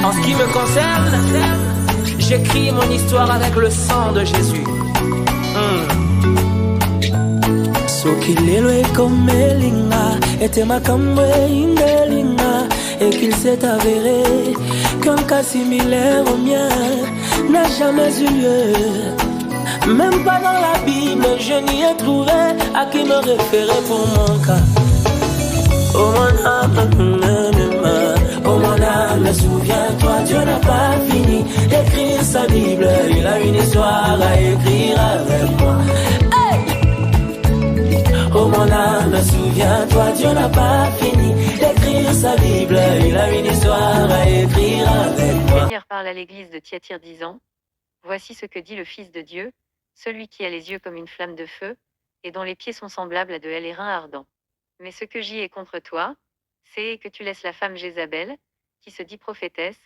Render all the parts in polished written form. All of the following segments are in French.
En ce qui me concerne, j'écris mon histoire avec le sang de Jésus. Sokilelo ekomelinga etema kamwe ingelinga et qu'il s'est avéré qu'un cas similaire au mien n'a jamais eu lieu. Même pas dans la Bible je n'y ai trouvé à qui me référer pour mon cas. Oh mon âme, souviens-toi, Dieu n'a pas fini d'écrire sa Bible. Il a une histoire à écrire avec moi. Oh mon âme, souviens-toi, Dieu n'a pas fini d'écrire sa Bible. Il a une histoire à écrire avec moi. Seigneur parle à l'église de Thyatire disant: Voici ce que dit le Fils de Dieu, celui qui a les yeux comme une flamme de feu, et dont les pieds sont semblables à de haies reins ardents. Mais ce que j'y ai contre toi, c'est que tu laisses la femme Jézabel, qui se dit prophétesse,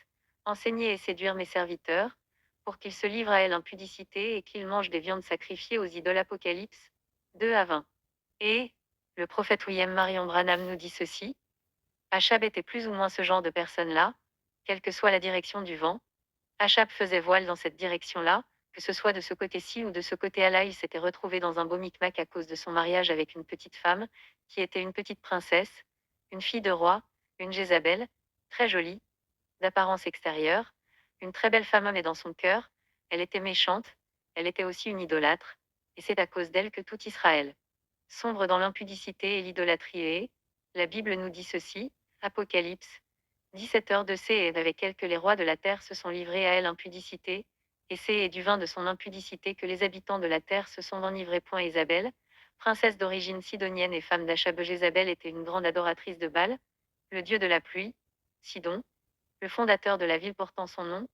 enseigner et séduire mes serviteurs, pour qu'ils se livrent à elle impudicité et qu'ils mangent des viandes sacrifiées aux idoles. Apocalypse 2-20. Et le prophète William Marion Branham nous dit ceci: Achab était plus ou moins ce genre de personne-là, quelle que soit la direction du vent. Achab faisait voile dans cette direction-là, que ce soit de ce côté-ci ou de ce côté-là. Il s'était retrouvé dans un beau micmac à cause de son mariage avec une petite femme, qui était une petite princesse, une fille de roi, une Jézabel, très jolie, d'apparence extérieure, une très belle femme, mais dans son cœur, elle était méchante, elle était aussi une idolâtre, et c'est à cause d'elle que tout Israël sombre dans l'impudicité et l'idolâtrie. Et la Bible nous dit ceci, Apocalypse 17h de C, et avec elle que les rois de la terre se sont livrés à elle impudicité, et c'est du vin de son impudicité que les habitants de la terre se sont enivrés. Isabelle, princesse d'origine sidonienne et femme d'Achab. Jézabel était une grande adoratrice de Baal, le dieu de la pluie. Sidon, le fondateur de la ville portant son nom,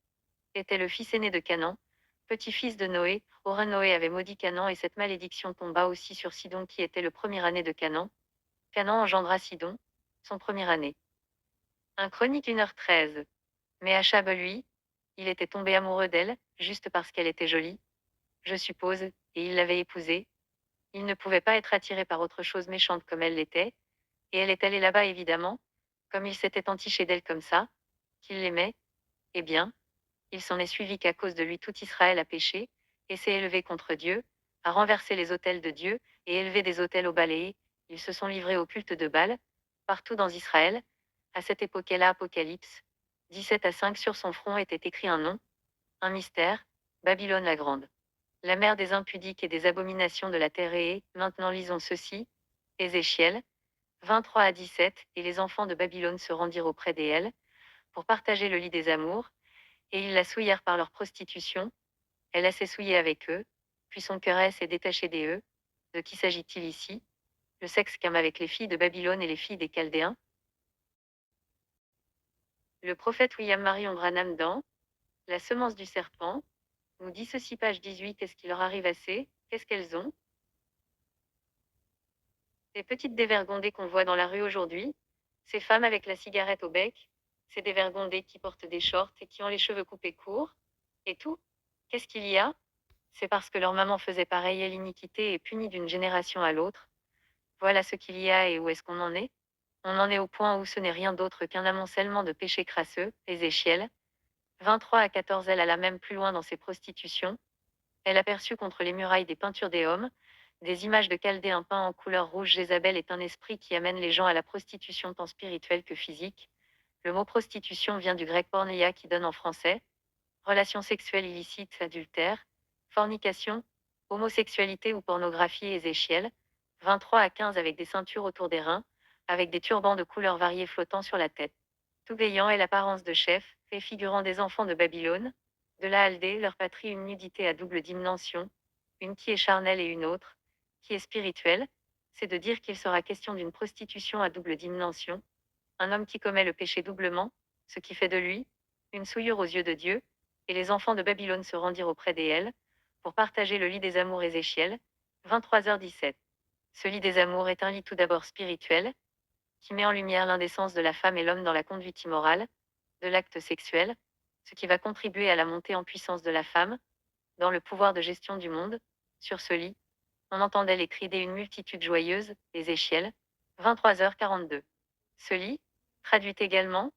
était le fils aîné de Canaan, petit-fils de Noé. Or Noé avait maudit Canaan, et cette malédiction tomba aussi sur Sidon, qui était le premier année de Canaan. Canaan engendra Sidon, son premier année. 1 Chronique 1h13. Mais Achab, lui, il était tombé amoureux d'elle, juste parce qu'elle était jolie, je suppose, et il l'avait épousée. Il ne pouvait pas être attiré par autre chose méchante comme elle l'était, et elle est allée là-bas évidemment, comme il s'était entiché d'elle comme ça, qu'il l'aimait. Eh bien, il s'en est suivi qu'à cause de lui tout Israël a péché, et s'est élevé contre Dieu, a renversé les autels de Dieu, et élevé des autels au Baal, et ils se sont livrés au culte de Baal, partout dans Israël. À cette époque-là, Apocalypse 17-5, sur son front était écrit un nom, un mystère, Babylone la grande, la mère des impudiques et des abominations de la terre. Et maintenant lisons ceci, Ézéchiel 23-17, et les enfants de Babylone se rendirent auprès d'elle, pour partager le lit des amours, et ils la souillèrent par leur prostitution. Elle a s'est souillée avec eux, puis son cœur s'est détaché des eux. De qui s'agit-il ici? Le sexe qu'aiment avec les filles de Babylone et les filles des Chaldéens. Le prophète William Marion Branham dans La semence du serpent nous dit ceci, page 18. Qu'est-ce qui leur arrive à ces? Qu'est-ce qu'elles ont? Ces petites dévergondées qu'on voit dans la rue aujourd'hui, ces femmes avec la cigarette au bec, ces dévergondées qui portent des shorts et qui ont les cheveux coupés courts, et tout. Qu'est-ce qu'il y a? C'est parce que leur maman faisait pareil, et l'iniquité est punie d'une génération à l'autre. Voilà ce qu'il y a. Et où est-ce qu'on en est? On en est au point où ce n'est rien d'autre qu'un amoncellement de péchés crasseux. Ézéchiel 23-14. Elle alla même plus loin dans ses prostitutions. Elle aperçut contre les murailles des peintures des hommes, des images de Chaldéens peints en couleur rouge. Jézabel est un esprit qui amène les gens à la prostitution, tant spirituelle que physique. Le mot prostitution vient du grec porneia, qui donne en français relation sexuelle illicite, adultère, fornication, homosexualité ou pornographie. Ézéchiel 23-15, avec des ceintures autour des reins, avec des turbans de couleurs variées flottant sur la tête, tout ayant et l'apparence de chefs, et figurant des enfants de Babylone, de la Chaldée, leur patrie. Une nudité à double dimension, une qui est charnelle et une autre, qui est spirituelle. C'est de dire qu'il sera question d'une prostitution à double dimension, un homme qui commet le péché doublement, ce qui fait de lui une souillure aux yeux de Dieu. Et les enfants de Babylone se rendirent auprès d'elle, pour partager le lit des amours. Ézéchiel 23h17. Ce lit des amours est un lit tout d'abord spirituel, qui met en lumière l'indécence de la femme et l'homme dans la conduite immorale, de l'acte sexuel, ce qui va contribuer à la montée en puissance de la femme, dans le pouvoir de gestion du monde. Sur ce lit, on entendait les cris d'une multitude joyeuse. Ézéchiel 23h42. Ce lit traduit également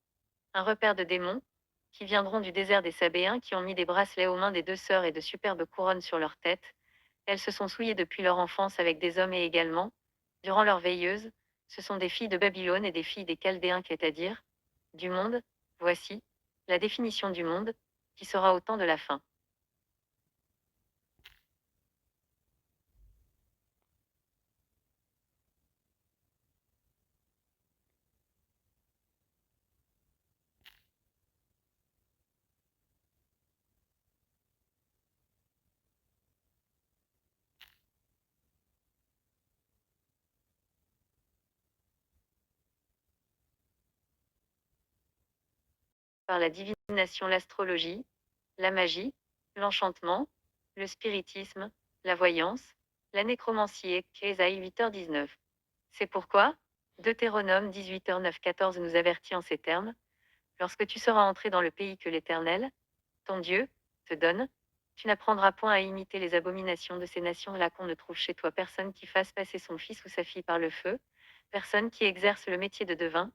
un repère de démons, qui viendront du désert des Sabéens, qui ont mis des bracelets aux mains des deux sœurs et de superbes couronnes sur leurs têtes. Elles se sont souillées depuis leur enfance avec des hommes et également, durant leur veilleuse, ce sont des filles de Babylone et des filles des Chaldéens, c'est-à-dire du monde. Voici la définition du monde, qui sera au temps de la fin. Par la divination, l'astrologie, la magie, l'enchantement, le spiritisme, la voyance, la nécromancie et Ésaïe 8h19. C'est pourquoi, Deutéronome 18h9-14 nous avertit en ces termes: lorsque tu seras entré dans le pays que l'Éternel, ton Dieu, te donne, tu n'apprendras point à imiter les abominations de ces nations-là, qu'on ne trouve chez toi personne qui fasse passer son fils ou sa fille par le feu, personne qui exerce le métier de devin,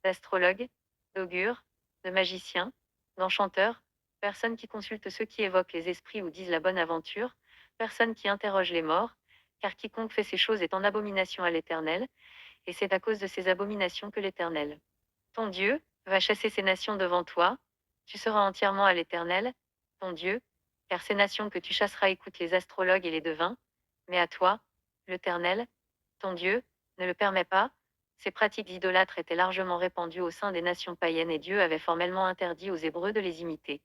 d'astrologue, d'augure, de magicien, d'enchanteur, personne qui consulte ceux qui évoquent les esprits ou disent la bonne aventure, personne qui interroge les morts, car quiconque fait ces choses est en abomination à l'Éternel, et c'est à cause de ces abominations que l'Éternel, ton Dieu, va chasser ces nations devant toi. Tu seras entièrement à l'Éternel, ton Dieu, car ces nations que tu chasseras écoutent les astrologues et les devins, mais à toi, l'Éternel, ton Dieu, ne le permet pas. Ces pratiques idolâtres étaient largement répandues au sein des nations païennes et Dieu avait formellement interdit aux Hébreux de les imiter.